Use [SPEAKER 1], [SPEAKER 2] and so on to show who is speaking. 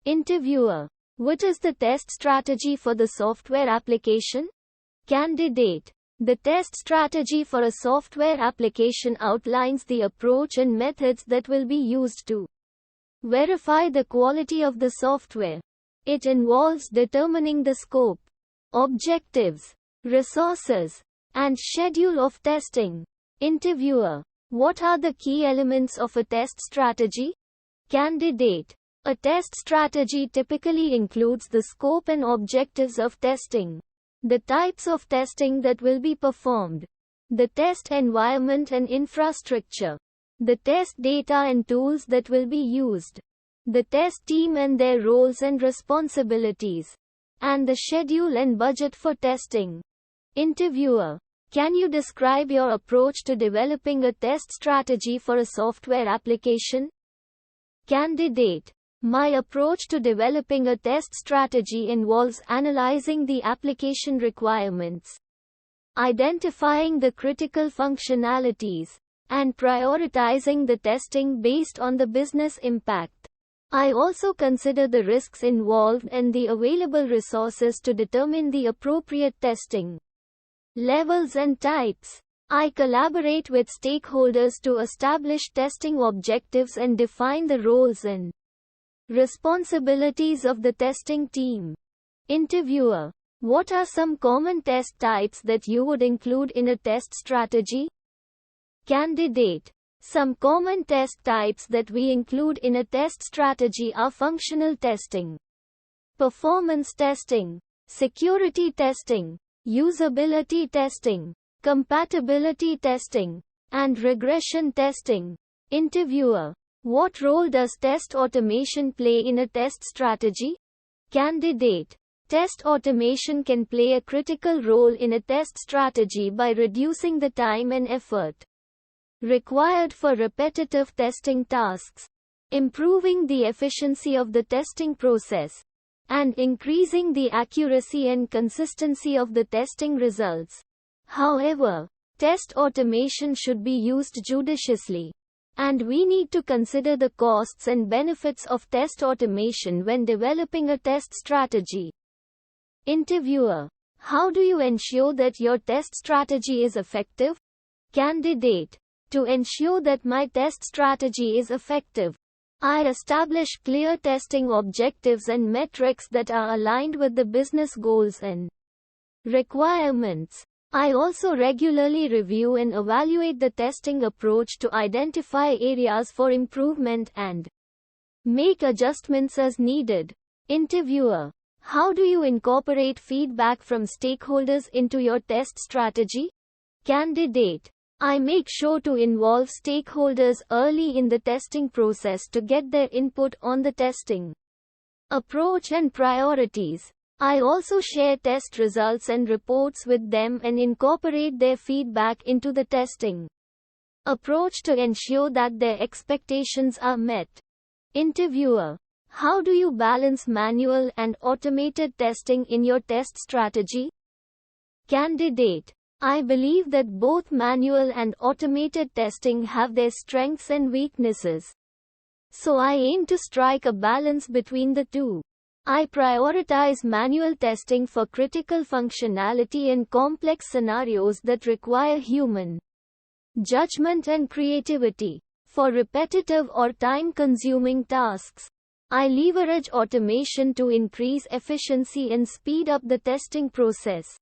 [SPEAKER 1] Interviewer: what is the test strategy for the software application? Candidate: the test strategy for a software application outlines the approach and methods that will be used to verify the quality of the software. It involves determining the scope, objectives, resources, and schedule of testing. Interviewer: what are the key elements of a test strategy? Candidate: a test strategy typically includes the scope and objectives of testing, the types of testing that will be performed, the test environment and infrastructure, the test data and tools that will be used, the test team and their roles and responsibilities, and the schedule and budget for testing. Interviewer: can you describe your approach to developing a test strategy for a software application? Candidate: my approach to developing a test strategy involves analyzing the application requirements, identifying the critical functionalities, and prioritizing the testing based on the business impact. I also consider the risks involved and the available resources to determine the appropriate testing levels and types. I collaborate with stakeholders to establish testing objectives and define the roles and responsibilities of the testing team. Interviewer: what are some common test types that you would include in a test strategy? Candidate: some common test types that we include in a test strategy are functional testing, performance testing, security testing, usability testing, compatibility testing, and regression testing. Interviewer: what role does test automation play in a test strategy? Candidate: test automation can play a critical role in a test strategy by reducing the time and effort required for repetitive testing tasks, improving the efficiency of the testing process, and increasing the accuracy and consistency of the testing results. However, test automation should be used judiciously, and we need to consider the costs and benefits of test automation when developing a test strategy. Interviewer: how do you ensure that your test strategy is effective? Candidate: to ensure that my test strategy is effective, I establish clear testing objectives and metrics that are aligned with the business goals and requirements. I also regularly review and evaluate the testing approach to identify areas for improvement and make adjustments as needed. Interviewer: how do you incorporate feedback from stakeholders into your test strategy? Candidate: I make sure to involve stakeholders early in the testing process to get their input on the testing approach and priorities. I also share test results and reports with them and incorporate their feedback into the testing approach to ensure that their expectations are met. Interviewer: how do you balance manual and automated testing in your test strategy? Candidate: I believe that both manual and automated testing have their strengths and weaknesses, so I aim to strike a balance between the two. I prioritize manual testing for critical functionality and complex scenarios that require human judgment and creativity. For repetitive or time-consuming tasks, I leverage automation to increase efficiency and speed up the testing process.